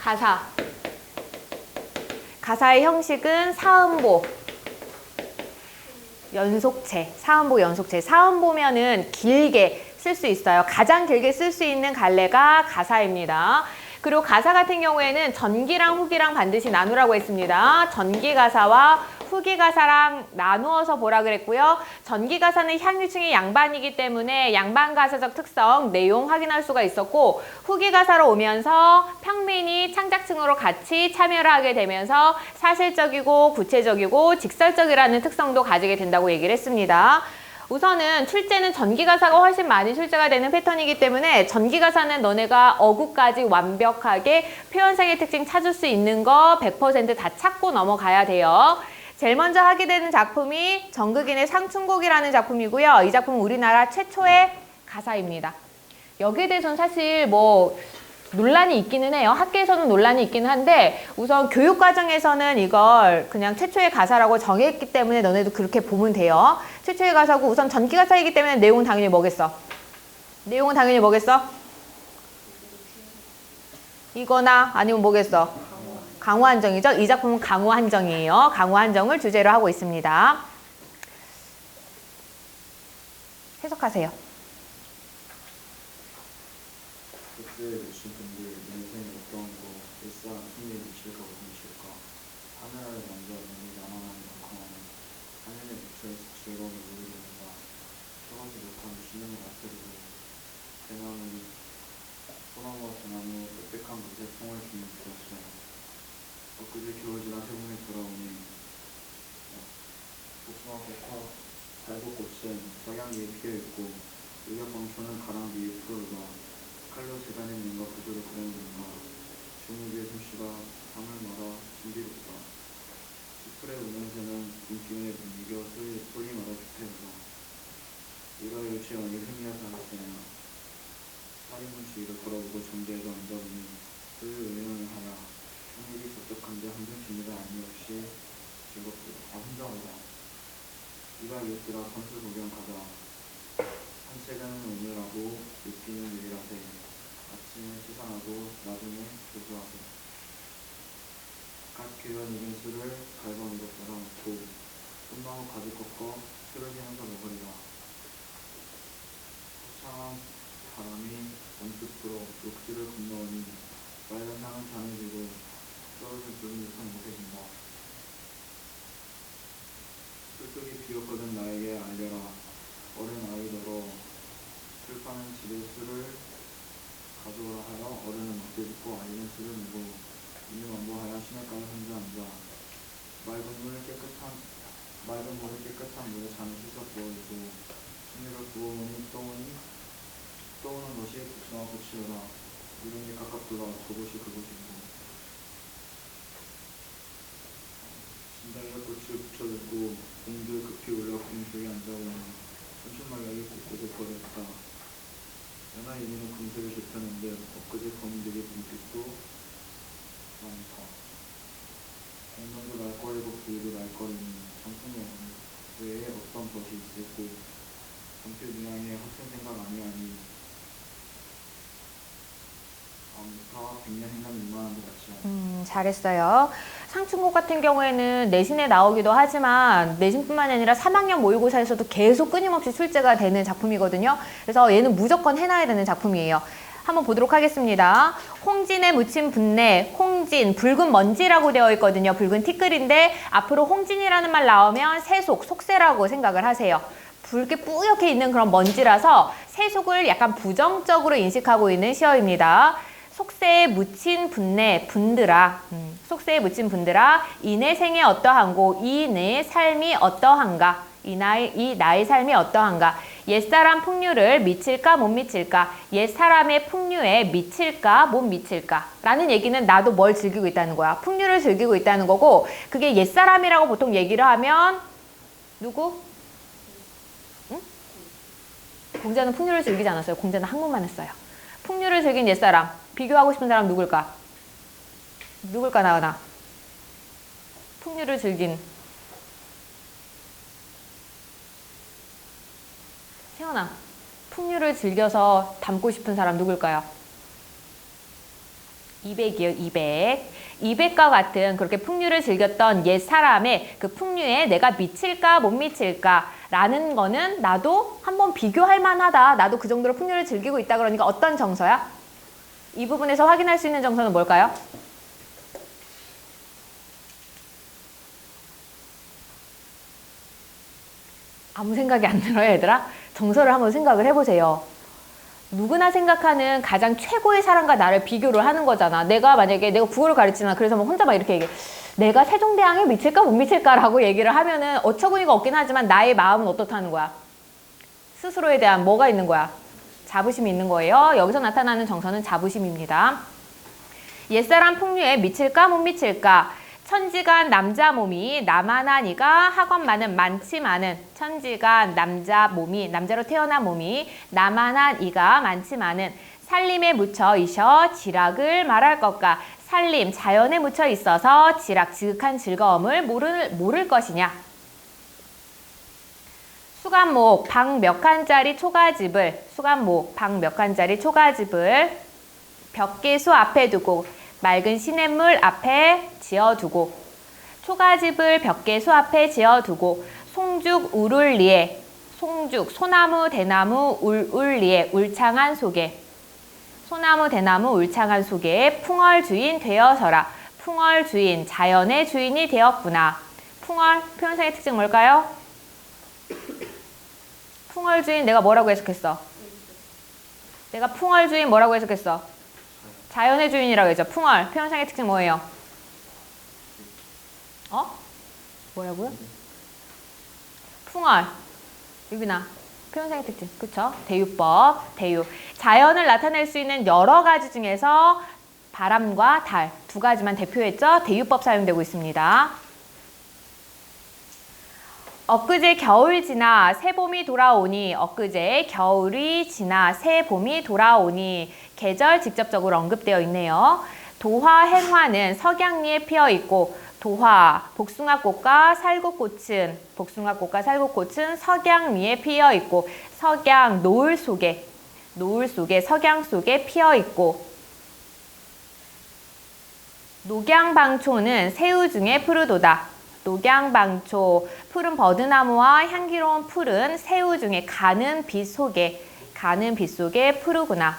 가사. 가사의 형식은 사음보, 연속체, 사음보, 연속체. 사음보면은 길게 쓸 수 있어요. 가장 길게 쓸 수 있는 갈래가 가사입니다. 그리고 가사 같은 경우에는 전기랑 후기랑 반드시 나누라고 했습니다. 전기 가사와 후기 가사랑 나누어서 보라 그랬고요. 전기 가사는 향유층이 양반이기 때문에 양반 가사적 특성, 내용 확인할 수가 있었고, 후기 가사로 오면서 평민이 창작층으로 같이 참여를 하게 되면서 사실적이고 구체적이고 직설적이라는 특성도 가지게 된다고 얘기를 했습니다. 우선은 출제는 전기가사가 훨씬 많이 출제가 되는 패턴이기 때문에 전기가사는 너네가 어구까지 완벽하게 표현상의 특징 찾을 수 있는 거 100% 다 찾고 넘어가야 돼요. 제일 먼저 하게 되는 작품이 정극인의 상춘곡이라는 작품이고요. 이 작품은 우리나라 최초의 가사입니다. 여기에 대해서는 사실 뭐 논란이 있기는 해요. 학계에서는 논란이 있기는 한데 우선 교육과정에서는 이걸 그냥 최초의 가사라고 정했기 때문에 너네도 그렇게 보면 돼요. 최초의 가사고 우선 전기가사이기 때문에 내용은 당연히 뭐겠어? 내용은 당연히 뭐겠어? 이거나 아니면 뭐겠어? 강화한정이죠. 이 작품은 강화한정이에요. 강화한정을 주제로 하고 있습니다. 해석하세요. 그때에 미친 분들 인생이 어떠한 거 일상 승리에 미칠까 못 미칠까 하늘을 먼저 눈이 나만한 만큼은 하늘에 묻혀있을 즐거움을 모르겠는가 떠나지 못하는 신념을 앞세우고 대나무 소나무와 대나무 빽빽한 곳에 풍을 주는 들었어. 엊그제 겨울 지나 세봄이 돌아오니 복숭아꽃과 달고꽃은 석양위에 피어있고 의격광초는 가랑 위에 푸르르다. 칼로 재단에 뭔가 구조를 그려놓는가 주무기의 솜씨가 밤을 말아 신비롭다. 숲풀의 우면새는 눈기운에 못 이겨 소리 말아 주태우다. 네가 이렇지 어느 흥이야 살았으냐 살인문치기를 걸어보고 전대에도 앉아보니 그의 의논을 하여 평일이 적적한데 한중칩니다 아니없이 즐겁다. 혼자오다. 네가 이웃들아 건술 구경 가자. 산책은 오늘하고 늦기는 내일하세. 아침에 시상하고 나중에 조수하세. 갓 귀한 익은 술을 갈방으로 따라놓고 꽃나무 가지 꺾어 술을 세면서 먹으리라. 화창한 바람이 언뜻 불어 녹지를 건너오니 빨간 향은 잔해지고 떨어진 붉은 듯한 못해진다. 술속이 비었거든 나에게 알려라. 어린 아이더러 술파는 집에 술을 가져오라 하여 어른은 막대 짚고 아이는 술을 내고 이는 완보하여 시냇가에 혼자 앉아 맑은 물을 깨끗한 물에 잔을 씻어 부어주고 신유를 부어오니 떠오는 것이 복숭아꽃이로라. 이름이 가깝도다. 저곳이 그곳이고 진달래 꽃을 붙여들고 공들 급히 올라 공주에 앉아오니 천춘말락이 곳곳에 버렸다. 연하 이미는 금색을 좁혔는데 엊그제 검은색의 분빛도 많다. 공명도 날거리고 부위도 날거리니 장풍의 외에 어떤 것이 있을고 정필 미양의 허튼 생각 아니하니 아무타 백년 행남 일만한 것 같지 않아. 잘했어요. 상춘곡 같은 경우에는 내신에 나오기도 하지만 내신뿐만 아니라 3학년 모의고사에서도 계속 끊임없이 출제가 되는 작품이거든요. 그래서 얘는 무조건 해놔야 되는 작품이에요. 한번 보도록 하겠습니다. 홍진에 묻힌 분내, 홍진, 붉은 먼지라고 되어 있거든요. 붉은 티끌인데 앞으로 홍진이라는 말 나오면 세속, 속세라고 생각을 하세요. 붉게 뿌옇게 있는 그런 먼지라서 세속을 약간 부정적으로 인식하고 있는 시어입니다. 속세에 묻힌 분내, 분들아. 속세에 묻힌 분들아. 이내 생에 어떠한고, 이 내 삶이 어떠한가. 이 나의 삶이 어떠한가. 옛사람 풍류를 미칠까 못 미칠까. 옛사람의 풍류에 미칠까 못 미칠까. 라는 얘기는 나도 뭘 즐기고 있다는 거야. 풍류를 즐기고 있다는 거고, 그게 옛사람이라고 보통 얘기를 하면 누구? 응? 공자는 풍류를 즐기지 않았어요. 공자는 한국만 했어요. 풍류를 즐긴 옛사람. 비교하고 싶은 사람 누굴까? 누굴까 나오나? 풍류를 즐긴. 태연아, 풍류를 즐겨서 닮고 싶은 사람 누굴까요? 200이요, 200. 200과 같은 그렇게 풍류를 즐겼던 옛 사람의 그 풍류에 내가 미칠까 못 미칠까 라는 거는 나도 한번 비교할 만하다. 나도 그 정도로 풍류를 즐기고 있다. 그러니까 어떤 정서야? 이 부분에서 확인할 수 있는 정서는 뭘까요? 아무 생각이 안 들어요, 얘들아? 정서를 한번 생각을 해보세요. 누구나 생각하는 가장 최고의 사람과 나를 비교를 하는 거잖아. 내가 만약에 내가 국어를 가르치나 그래서 뭐 혼자 막 이렇게 얘기해. 내가 세종대왕에 미칠까 못 미칠까라고 얘기를 하면은 어처구니가 없긴 하지만 나의 마음은 어떻다는 거야? 스스로에 대한 뭐가 있는 거야? 자부심이 있는 거예요. 여기서 나타나는 정서는 자부심입니다. 옛사람 풍류에 미칠까 못 미칠까? 천지간 남자 몸이 나만한 이가 학원만은 많지만은 천지간 남자 몸이 남자로 태어난 몸이 나만한 이가 많지만은 살림에 묻혀 있어 지락을 말할 것과 살림 자연에 묻혀 있어서 지락 지극한 즐거움을 모를 것이냐. 수간목 방 몇 칸짜리 초가집을 수간목 방 몇 칸짜리 초가집을 벽계수 앞에 두고 맑은 시냇물 앞에 지어두고 초가집을 벽계수 앞에 지어두고 송죽 울울리에 송죽 소나무 대나무 울울리에 울창한 속에 소나무 대나무 울창한 속에 풍월 주인 되어서라. 풍월 주인 자연의 주인이 되었구나. 풍월 표현상의 특징 뭘까요? 풍월 주인 내가 뭐라고 해석했어? 내가 풍월 주인 뭐라고 해석했어? 자연의 주인이라고 했죠. 풍월 표현상의 특징 뭐예요? 뭐라고요? 풍월 유빈아 표현상의 특징 그쵸? 대유법 대유 자연을 나타낼 수 있는 여러 가지 중에서 바람과 달 두 가지만 대표했죠. 대유법 사용되고 있습니다. 엊그제 겨울 지나 새봄이 돌아오니 엊그제 겨울이 지나 새봄이 돌아오니 계절 직접적으로 언급되어 있네요. 도화 행화는 석양리에 피어 있고 도화 복숭아꽃과 살구꽃은 석양리에 피어 있고 석양 노을 속에 석양 속에 피어 있고 녹양방초는 새우 중에 푸르도다. 녹양방초 푸른 버드나무와 향기로운 풀은 새우 중에 가는 빛 속에 푸르구나.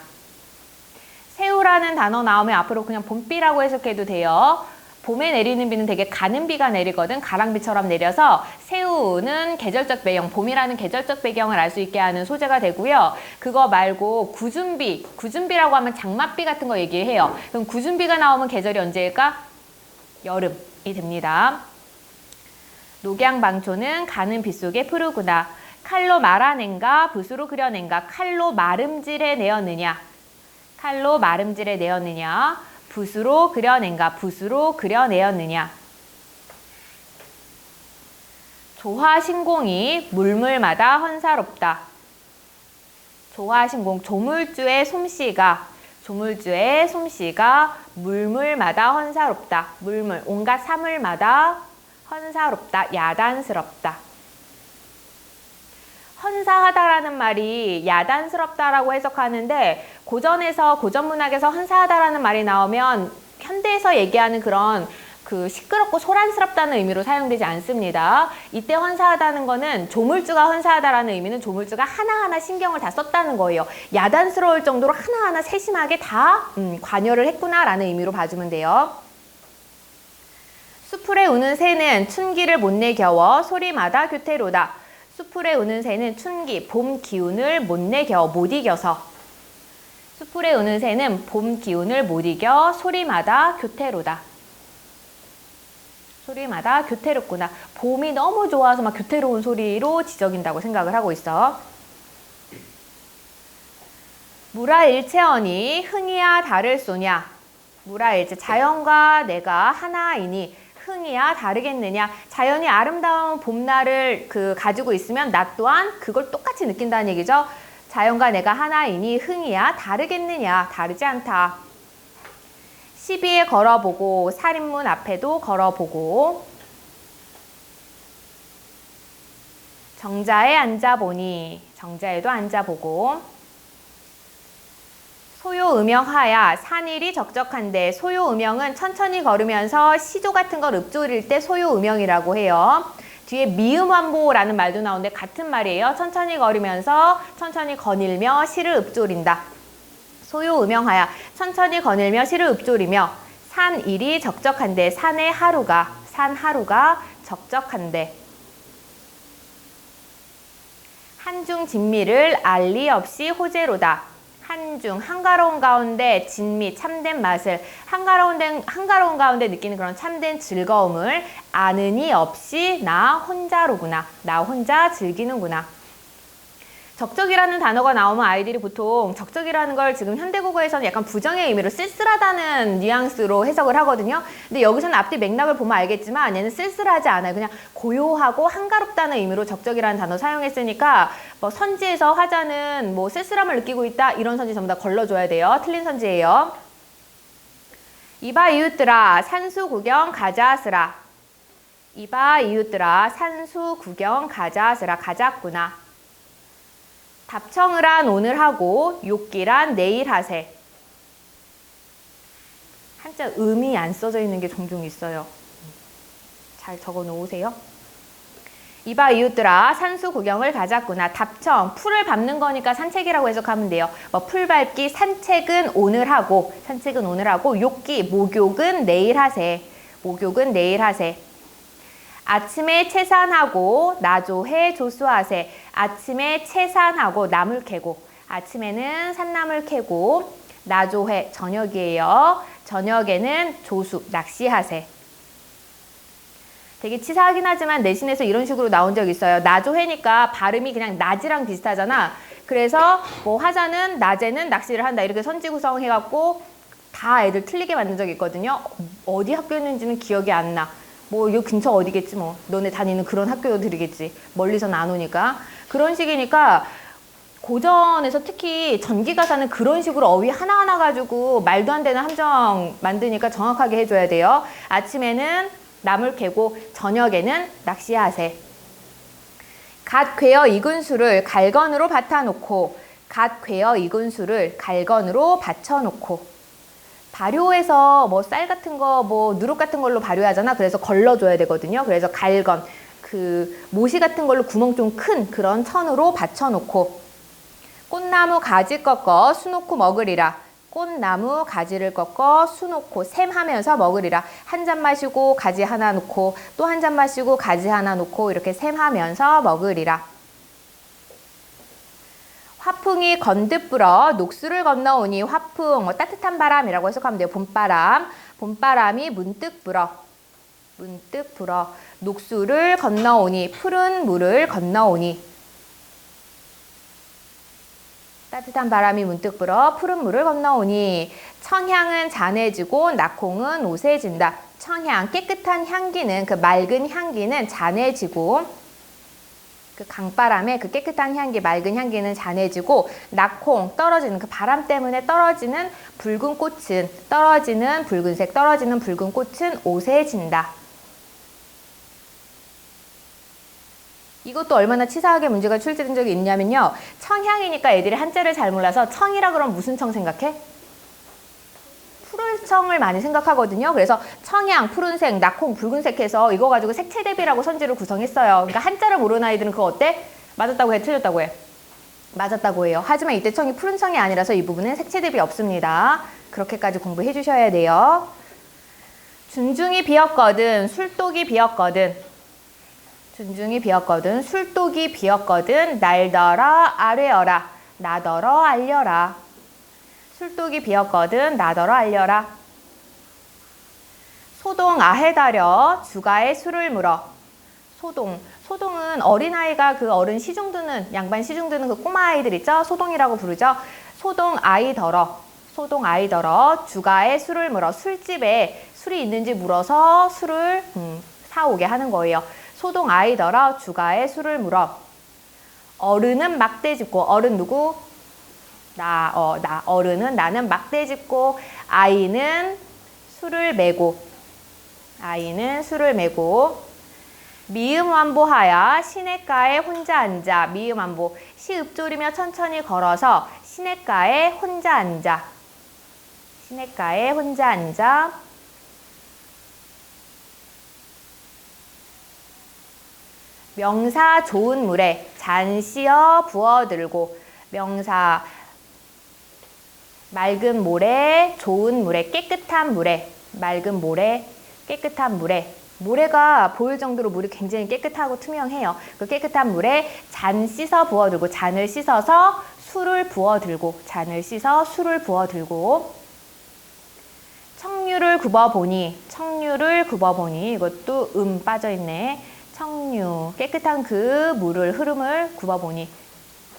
새우라는 단어 나오면 앞으로 그냥 봄비라고 해석해도 돼요. 봄에 내리는 비는 되게 가는 비가 내리거든. 가랑비처럼 내려서 새우는 계절적 배경, 봄이라는 계절적 배경을 알 수 있게 하는 소재가 되고요. 그거 말고 구준비라고 하면 장맛비 같은 거 얘기해요. 그럼 구준비가 나오면 계절이 언제일까? 여름이 됩니다. 녹양방초는 가는 빛 속에 푸르구나. 칼로 말아낸가 붓으로 그려낸가. 칼로 마름질해 내었느냐. 붓으로 그려내었느냐. 조화신공이 물물마다 헌사롭다. 조화신공 조물주의 솜씨가 물물마다 헌사롭다. 물물 온갖 사물마다 헌사롭다. 야단스럽다. 헌사하다라는 말이 야단스럽다라고 해석하는데 고전문학에서 헌사하다라는 말이 나오면 현대에서 얘기하는 그런 그 시끄럽고 소란스럽다는 의미로 사용되지 않습니다. 이때 헌사하다는 거는 조물주가 헌사하다라는 의미는 조물주가 하나하나 신경을 다 썼다는 거예요. 야단스러울 정도로 하나하나 세심하게 다 관여를 했구나라는 의미로 봐주면 돼요. 수풀에 우는 새는 춘기를 못 내겨워 소리마다 교태로다. 수풀에 우는 새는 춘기, 봄 기운을 못 이겨서 수풀에 우는 새는 봄 기운을 못 이겨 소리마다 교태로다. 소리마다 교태롭구나. 봄이 너무 좋아서 막 교태로운 소리로 지저긴다고 생각을 하고 있어. 무라일체언이 흥이야 다를 소냐. 무라일체 자연과 내가 하나이니 흥이야 다르겠느냐. 자연이 아름다운 봄날을 가지고 있으면 나 또한 그걸 똑같이 느낀다는 얘기죠. 자연과 내가 하나이니 흥이야 다르겠느냐. 다르지 않다. 시비에 걸어보고 살인문 앞에도 걸어보고 정자에 앉아보니 정자에도 앉아보고 소요음영하야 산일이 적적한데 소요음영은 천천히 걸으면서 시조 같은 걸 읊조릴 때 소요음영이라고 해요. 뒤에 미음완보라는 말도 나오는데 같은 말이에요. 천천히 걸으면서 천천히 거닐며 시를 읊조린다. 소요음영하야 천천히 거닐며 시를 읊조리며 산일이 적적한데 산 하루가 적적한데 한중 진미를 알리 없이 호재로다. 한중 한가로운 가운데 진미 참된 맛을 한가로운 가운데 느끼는 그런 참된 즐거움을 아느니 없이 나 혼자로구나. 나 혼자 즐기는구나. 적적이라는 단어가 나오면 아이들이 보통 적적이라는 걸 지금 현대국어에서는 약간 부정의 의미로 쓸쓸하다는 뉘앙스로 해석을 하거든요. 근데 여기서는 앞뒤 맥락을 보면 알겠지만 얘는 쓸쓸하지 않아요. 그냥 고요하고 한가롭다는 의미로 적적이라는 단어 사용했으니까 뭐 선지에서 화자는 뭐 쓸쓸함을 느끼고 있다 이런 선지 전부 다 걸러줘야 돼요. 틀린 선지예요. 이봐 이웃들아 산수 구경 가자스라. 이봐 이웃들아 산수 구경 가자스라. 가자꾸나. 답청을 한 오늘 하고 욕기란 내일 하세. 한자 음이 안 써져 있는 게 종종 있어요. 잘 적어 놓으세요. 이봐 이웃들아 산수 구경을 가자꾸나. 답청, 풀을 밟는 거니까 산책이라고 해석하면 돼요. 뭐 풀 밟기, 산책은 오늘 하고 욕기, 목욕은 내일 하세. 목욕은 내일 하세. 아침에 채산하고 나조해 조수하세. 아침에 채산하고 나물 캐고. 아침에는 산나물 캐고 나조해 저녁이에요. 저녁에는 조수 낚시하세. 되게 치사하긴 하지만 내신에서 이런 식으로 나온 적 있어요. 나조해니까 발음이 그냥 낮이랑 비슷하잖아. 그래서 뭐 화자는 낮에는 낚시를 한다 이렇게 선지 구성해갖고 다 애들 틀리게 만든 적이 있거든요. 어디 학교였는지는 기억이 안 나. 뭐 요 근처 어디겠지 뭐. 너네 다니는 그런 학교들이겠지. 멀리서는 안 오니까. 그런 식이니까 고전에서 특히 전기가사는 그런 식으로 어휘 하나하나 가지고 말도 안 되는 함정 만드니까 정확하게 해줘야 돼요. 아침에는 나물 캐고 저녁에는 낚시하세. 갓 괴어 익은 술을 갈건으로 받아놓고 갓 괴어 익은 술을 갈건으로 받쳐놓고. 발효해서 뭐 쌀 같은 거, 뭐 누룩 같은 걸로 발효하잖아. 그래서 걸러줘야 되거든요. 그래서 갈건, 그 모시 같은 걸로 구멍 좀 큰 그런 천으로 받쳐놓고. 꽃나무 가지 꺾어 수놓고 먹으리라. 꽃나무 가지를 꺾어 수놓고 샘하면서 먹으리라. 한 잔 마시고 가지 하나 놓고 또 한 잔 마시고 가지 하나 놓고 이렇게 샘하면서 먹으리라. 화풍이 건듯 불어 녹수를 건너오니. 화풍, 뭐 따뜻한 바람이라고 해석하면 돼요. 봄바람. 봄바람이 문득 불어. 문득 불어. 녹수를 건너오니. 푸른 물을 건너오니. 따뜻한 바람이 문득 불어 푸른 물을 건너오니. 청향은 잔해지고 낙홍은 오세진다. 청향, 깨끗한 향기는, 그 맑은 향기는 잔해지고, 그 강바람에 그 깨끗한 향기, 맑은 향기는 잔해지고, 낙홍, 떨어지는, 그 바람 때문에 떨어지는 붉은 꽃은, 떨어지는 붉은색, 떨어지는 붉은 꽃은 오세진다. 이것도 얼마나 치사하게 문제가 출제된 적이 있냐면요. 청향이니까 애들이 한자를 잘 몰라서 청이라 그러면 무슨 청 생각해? 푸른 청을 많이 생각하거든요. 그래서 청향, 푸른색, 낙홍, 붉은색 해서 이거 가지고 색채 대비라고 선지를 구성했어요. 그러니까 한자를 모르는 아이들은 그거 어때? 맞았다고 해? 틀렸다고 해? 맞았다고 해요. 하지만 이때 청이 푸른 청이 아니라서 이 부분은 색채 대비 없습니다. 그렇게까지 공부해 주셔야 돼요. 준중이 비었거든, 술독이 비었거든. 준중이 비었거든, 술독이 비었거든, 날더러 아뢰어라, 나더러 알려라. 술독이 비었거든, 나더러 알려라. 소동 아해다려 주가에 술을 물어. 소동은 어린아이가 그 어른 시중 드는, 양반 시중 드는 그 꼬마 아이들 있죠? 소동이라고 부르죠? 소동 아이더러 주가에 술을 물어. 술집에 술이 있는지 물어서 술을 사오게 하는 거예요. 소동 아이더러 주가에 술을 물어. 어른은 막대 짚고. 어른 누구? 나. 어른은 나는 막대 짚고. 아이는 술을 메고. 미음완보하야 시냇가에 혼자 앉아. 미음완보. 시 읊조리며 천천히 걸어서 시냇가에 혼자 앉아. 시냇가에 혼자 앉아. 명사 좋은 물에 잔 씌어 부어들고. 명사 맑은 모래, 좋은 물에, 깨끗한 물에. 맑은 모래, 깨끗한 물에. 모래가 보일 정도로 물이 굉장히 깨끗하고 투명해요. 그 깨끗한 물에 잔 씻어 부어들고. 잔을 씻어서 술을 부어들고. 잔을 씻어 술을 부어들고. 청류를 굽어보니. 청류를 굽어보니. 이것도 빠져있네. 청류, 깨끗한 그 물을, 흐름을 굽어보니.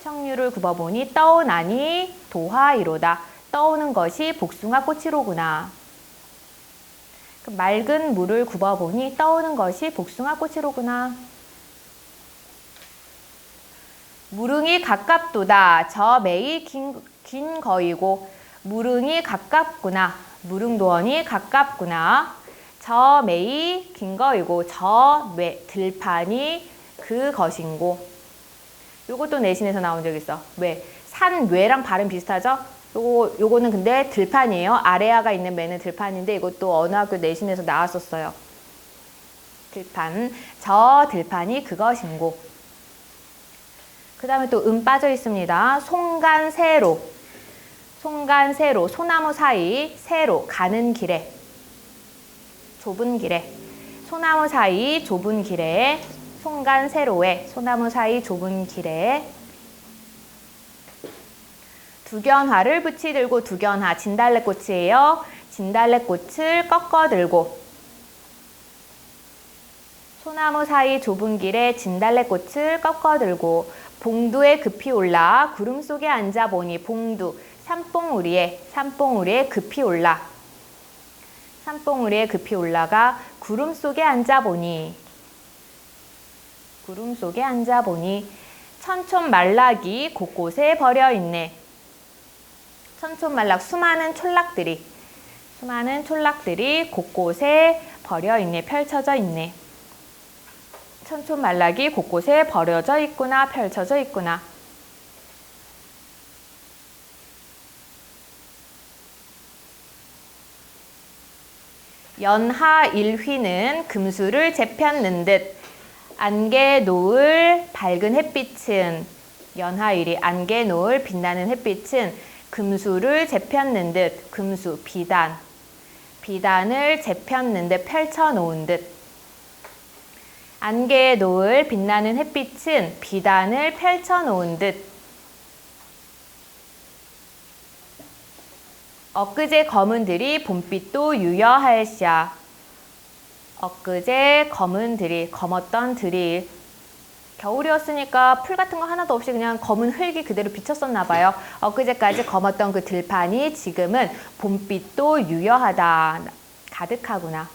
청류를 굽어보니 떠오나니 도화이로다. 떠오는 것이 복숭아 꽃이로구나. 그 맑은 물을 굽어보니 떠오는 것이 복숭아 꽃이로구나. 무릉이 가깝도다. 저 매이 긴 거이고. 무릉이 가깝구나. 무릉도원이 가깝구나. 저 매이 긴 거이고. 저 들판이 그 것인고. 요것도 내신에서 나온 적 있어. 왜? 산 외랑 발음 비슷하죠? 요거는 근데 들판이에요. 아래아가 있는 매는 들판인데 이것도 어느 학교 내신에서 나왔었어요. 들판. 저 들판이 그것인고. 그 다음에 또 빠져 있습니다. 송간세로. 송간세로. 소나무 사이. 세로. 가는 길에. 좁은 길에. 소나무 사이 좁은 길에. 송간세로에. 소나무 사이 좁은 길에. 두견화를 붙이들고. 두견화 진달래꽃이에요. 진달래꽃을 꺾어들고. 소나무 사이 좁은 길에 진달래꽃을 꺾어들고. 봉두에 급히 올라 구름 속에 앉아보니. 봉두 산봉우리에 급히 올라. 산봉우리에 급히 올라가 구름 속에 앉아보니. 구름 속에 앉아보니. 천촌말락이 곳곳에 버려있네. 천촌말락 수많은 촌락들이 곳곳에 버려있네. 펼쳐져 있네. 천촌말락이 곳곳에 버려져 있구나. 펼쳐져 있구나. 연하일휘는 금수를 재폈는 듯. 안개 놓을 밝은 햇빛은. 연하일이 안개 놓을 빛나는 햇빛은 금수를 재폈는 듯. 금수 비단. 비단을 재폈는 듯. 펼쳐놓은 듯. 안개에 놓을 빛나는 햇빛은 비단을 펼쳐놓은 듯. 엊그제 검은들이 봄빛도 유여할샤. 엊그제 검은들이, 검었던 들이. 겨울이었으니까 풀 같은 거 하나도 없이 그냥 검은 흙이 그대로 비쳤었나 봐요. 엊그제까지 검었던 그 들판이 지금은 봄빛도 유여하다. 가득하구나.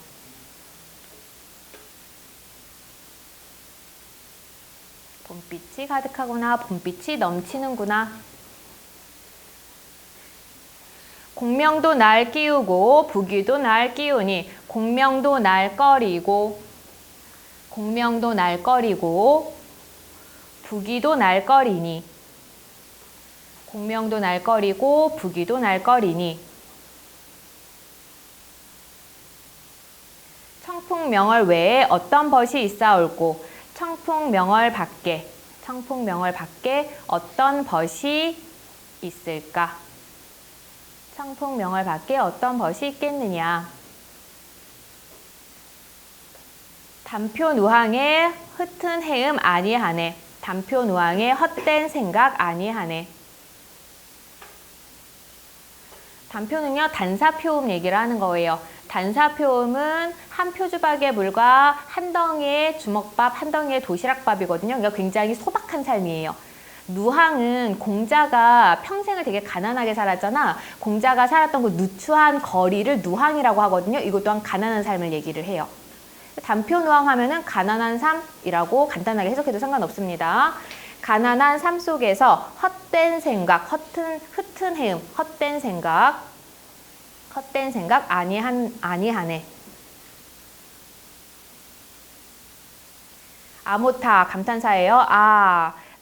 봄빛이 가득하구나. 봄빛이 넘치는구나. 공명도 날 끼우고 부귀도 날 끼우니. 공명도 날 꺼리고. 공명도 날 꺼리고 부귀도 날 꺼리니. 공명도 날 꺼리고 부귀도 날 꺼리니. 청풍명월 외에 어떤 벗이 있사올꼬. 청풍명월 밖에. 청풍명월 밖에 어떤 벗이 있을까? 청풍명월 밖에 어떤 벗이 있겠느냐. 단표누항의 흩은 해음 아니하네. 단표누항의 헛된 생각 아니하네. 단표는요, 단사표음 얘기를 하는 거예요. 단사표음은 한 표주박의 물과 한 덩이의 주먹밥, 한 덩이의 도시락밥이거든요. 그러니까 굉장히 소박한 삶이에요. 누항은 공자가 평생을 되게 가난하게 살았잖아. 공자가 살았던 그 누추한 거리를 누항이라고 하거든요. 이것 또한 가난한 삶을 얘기를 해요. 단표누항 하면은 가난한 삶이라고 간단하게 해석해도 상관없습니다. 가난한 삶 속에서 헛된 생각, 흩은 해음, 헛된 생각 아니하네. 아모타 감탄사예요.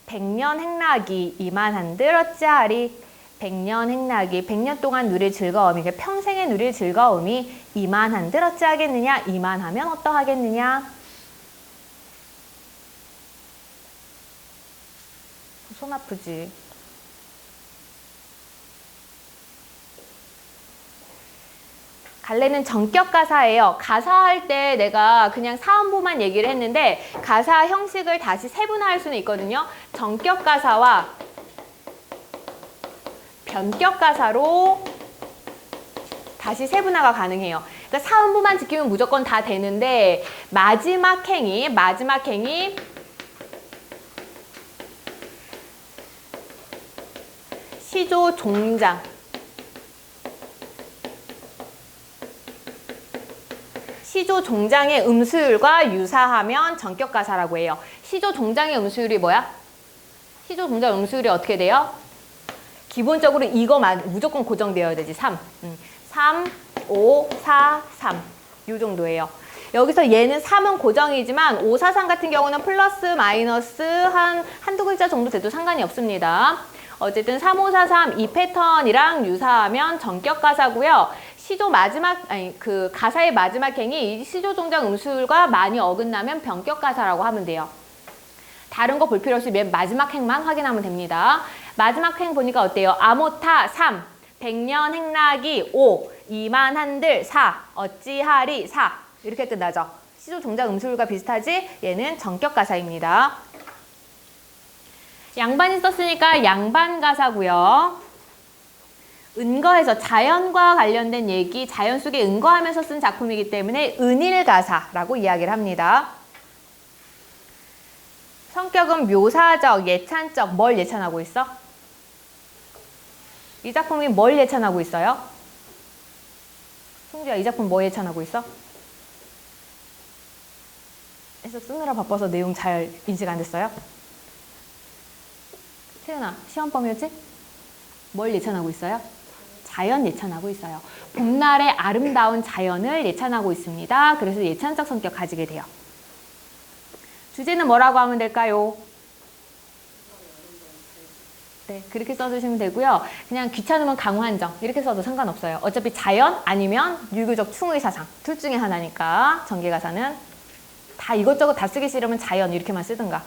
백년 행락이 이만한들 어찌하리. 백년 행락이 100년 동안 누릴 즐거움이 평생에 누릴 즐거움이 이만한들 어찌하겠느냐. 이만하면 어떠하겠느냐. 손 아프지. 갈래는 전격 가사예요. 가사할 때 내가 그냥 사음보만 얘기를 했는데 가사 형식을 다시 세분화할 수는 있거든요. 전격 가사와 변격 가사로 다시 세분화가 가능해요. 그러니까 사음보만 지키면 무조건 다 되는데 마지막 행이 시조 종장 시조 종장의 음수율과 유사하면 전격 가사라고 해요. 시조 종장의 음수율이 뭐야? 시조 종장 음수율이 어떻게 돼요? 기본적으로 이거만 무조건 고정되어야 되지. 3, 5, 4, 3 이 정도예요. 여기서 얘는 3은 고정이지만 5, 4, 3 같은 경우는 플러스 마이너스 한두 글자 정도 돼도 상관이 없습니다. 어쨌든 3, 5, 4, 3 이 패턴이랑 유사하면 전격 가사고요. 시조 마지막 그 가사의 마지막 행이 이 시조 종장 음수율과 많이 어긋나면 변격 가사라고 하면 돼요. 다른 거 볼 필요 없이 맨 마지막 행만 확인하면 됩니다. 마지막 행 보니까 어때요? 아모타 3, 백년 행락이 5, 이만한들 4, 어찌하리 4 이렇게 끝나죠. 시조 종장 음수율과 비슷하지? 얘는 전격 가사입니다. 양반이 썼으니까 양반 가사고요. 은거해서 자연과 관련된 얘기, 자연 속에 은거하면서 쓴 작품이기 때문에 은일가사라고 이야기를 합니다. 성격은 묘사적, 예찬적, 뭘 예찬하고 있어? 이 작품이 뭘 예찬하고 있어요? 송주야, 이 작품 뭐 예찬하고 있어? 해서 쓰느라 바빠서 내용 잘 인식 안 됐어요? 태연아, 시험 범위였지? 뭘 예찬하고 있어요? 자연 예찬하고 있어요. 봄날의 아름다운 자연을 예찬하고 있습니다. 그래서 예찬적 성격 가지게 돼요. 주제는 뭐라고 하면 될까요? 네, 그렇게 써주시면 되고요. 그냥 귀찮으면 강환정 이렇게 써도 상관없어요. 어차피 자연 아니면 유교적 충의사상 둘 중에 하나니까 전개가사는 다 이것저것 다 쓰기 싫으면 자연 이렇게만 쓰든가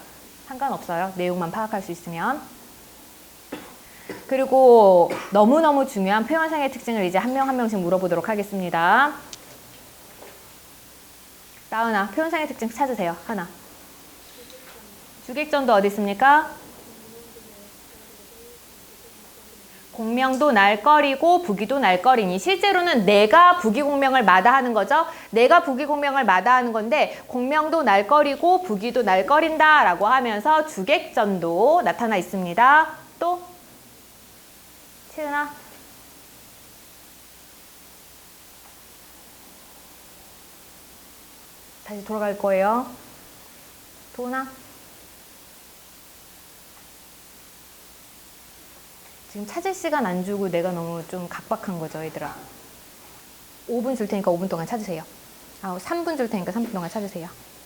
상관없어요. 내용만 파악할 수 있으면. 그리고 너무너무 중요한 표현상의 특징을 이제 한 명 한 명씩 물어보도록 하겠습니다. 나은아, 표현상의 특징 찾으세요. 하나. 주객전도 어디 있습니까? 공명도 날거리고 부기도 날거리니 실제로는 내가 부기공명을 마다하는 거죠. 내가 부기공명을 마다하는 건데 공명도 날거리고 부기도 날거린다 라고 하면서 주객전도 나타나 있습니다. 또 채은아 다시 돌아갈 거예요. 도은아 지금 찾을 시간 안 주고 내가 너무 좀 각박한 거죠, 얘들아. 5분 줄 테니까 5분 동안 찾으세요. 3분 줄 테니까 3분 동안 찾으세요.